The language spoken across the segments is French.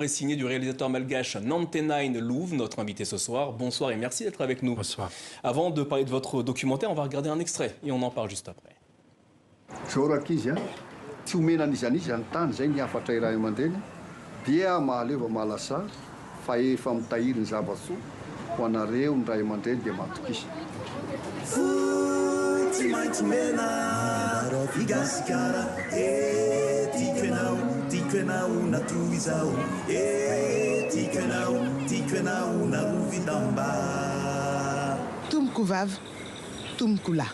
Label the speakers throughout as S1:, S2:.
S1: Est signé du réalisateur malgache Nantenain Louv, notre invité ce soir. Bonsoir et merci d'être avec nous.
S2: Bonsoir.
S1: Avant de parler de votre documentaire, on va regarder un extrait et on en parle juste après.
S3: Zorakizy tsy omena an'izanizy ny tany zay ny afatra iray aman-dreny dia mahaleo malasa fa efa mitahiry ny zava-tsoa ho anareo ny ray aman-dreny dia matokisa.
S4: Tsy maintsy mena igasikara tiako ianao natoy izao tiako ianao narovy damba.
S5: Tomboko vavy, tomboko lahy.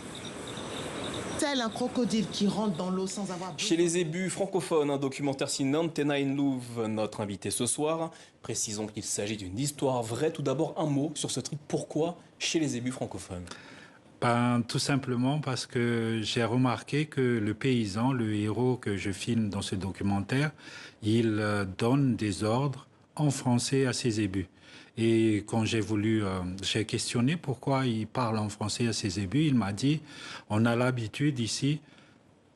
S5: Tel un crocodile qui rentre dans l'eau sans avoir...
S1: Chez les ébus francophones, un documentaire signé Nantenain Louv, notre invité ce soir. Précisons qu'il s'agit d'une histoire vraie. Tout d'abord, un mot sur ce truc. Pourquoi chez les ébus francophones?
S2: Tout simplement parce que j'ai remarqué que le paysan, le héros que je filme dans ce documentaire, il donne des ordres en français à ses ébus. Et quand j'ai questionné pourquoi il parle en français à ses ébus, il m'a dit, on a l'habitude ici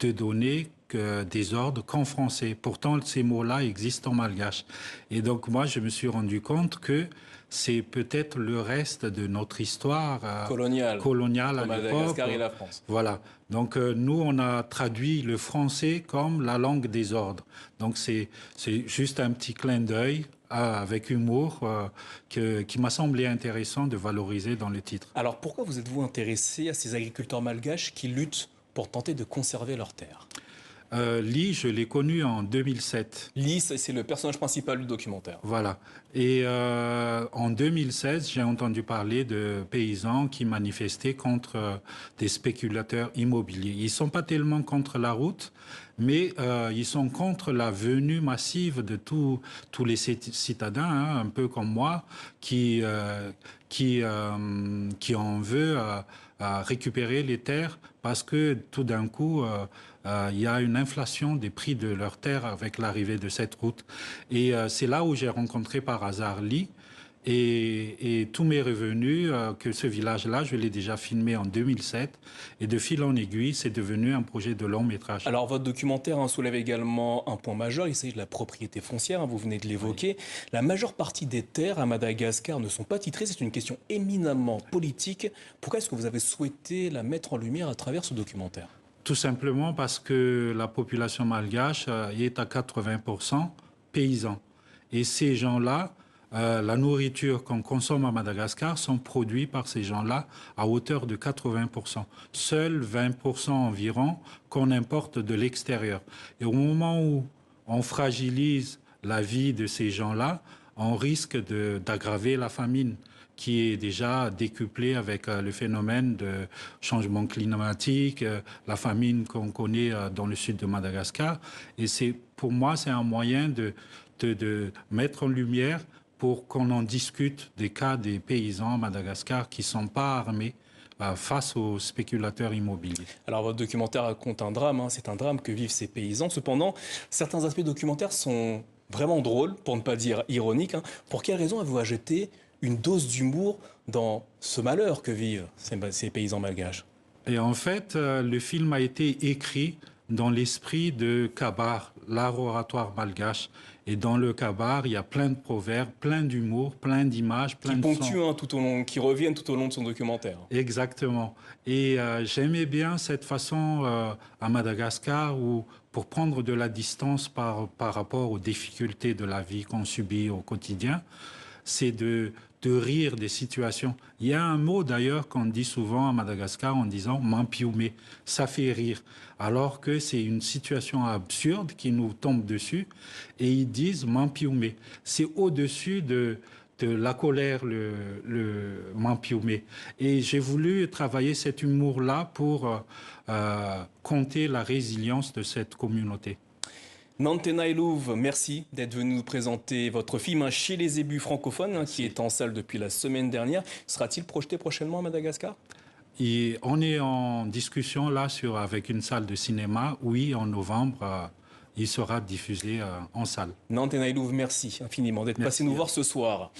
S2: de donner des ordres qu'en français. Pourtant, ces mots-là existent en malgache. Et donc, moi, je me suis rendu compte que c'est peut-être le reste de notre histoire coloniale à l'époque.
S1: Madagascar et la France.
S2: Voilà. Donc, nous, on a traduit le français comme la langue des ordres. Donc, c'est juste un petit clin d'œil avec humour qui m'a semblé intéressant de valoriser dans le titre.
S1: Alors, pourquoi vous êtes-vous intéressé à ces agriculteurs malgaches qui luttent pour tenter de conserver leurs terres?
S2: Lee, je l'ai connu en 2007.
S1: Lee, c'est le personnage principal du documentaire.
S2: Voilà. Et en 2016, j'ai entendu parler de paysans qui manifestaient contre des spéculateurs immobiliers. Ils ne sont pas tellement contre la route, mais ils sont contre la venue massive de tous les citadins, hein, un peu comme moi, qui en veut à récupérer les terres parce que tout d'un coup, il y a une inflation des prix de leurs terres avec l'arrivée de cette route. Et c'est là où j'ai rencontré par hasard Lee. Et tout m'est revenu que ce village-là, je l'ai déjà filmé en 2007. Et de fil en aiguille, c'est devenu un projet de long métrage.
S1: Alors, votre documentaire soulève également un point majeur. Il s'agit de la propriété foncière, vous venez de l'évoquer. Oui. La majeure partie des terres à Madagascar ne sont pas titrées. C'est une question éminemment politique. Pourquoi est-ce que vous avez souhaité la mettre en lumière à travers ce documentaire?
S2: Tout simplement parce que la population malgache est à 80% paysans. Et ces gens-là, la nourriture qu'on consomme à Madagascar sont produits par ces gens-là à hauteur de 80%. Seuls 20% environ qu'on importe de l'extérieur. Et au moment où on fragilise la vie de ces gens-là, on risque d'aggraver la famine qui est déjà décuplée avec le phénomène de changement climatique, la famine qu'on connaît dans le sud de Madagascar. Et pour moi, c'est un moyen de mettre en lumière pour qu'on en discute des cas des paysans à Madagascar qui ne sont pas armés face aux spéculateurs immobiliers.
S1: Alors votre documentaire raconte un drame, c'est un drame que vivent ces paysans. Cependant, certains aspects documentaires sont vraiment drôles, pour ne pas dire ironiques. Pour quelle raison avez-vous ajouté une dose d'humour dans ce malheur que vivent ces paysans malgaches?
S2: Et en fait, le film a été écrit dans l'esprit de Kabar, l'art oratoire malgache. Et dans le Kabar, il y a plein de proverbes, plein d'humour, plein d'images, plein de
S1: sons. Qui reviennent tout au long de son documentaire.
S2: Exactement. Et j'aimais bien cette façon à Madagascar où, pour prendre de la distance par rapport aux difficultés de la vie qu'on subit au quotidien, c'est de rire des situations. Il y a un mot d'ailleurs qu'on dit souvent à Madagascar en disant « mampiumé », ça fait rire, alors que c'est une situation absurde qui nous tombe dessus, et ils disent « mampiumé ». C'est au-dessus de la colère, le mampiumé. Et j'ai voulu travailler cet humour-là pour compter la résilience de cette communauté.
S1: Nantenain Louv, merci d'être venu nous présenter votre film Chez les ébus francophones, qui est en salle depuis la semaine dernière. Sera-t-il projeté prochainement à Madagascar?
S2: Et on est en discussion là avec une salle de cinéma. Oui, en novembre, il sera diffusé en salle.
S1: Nantenain Louv, merci infiniment d'être passé nous voir ce soir.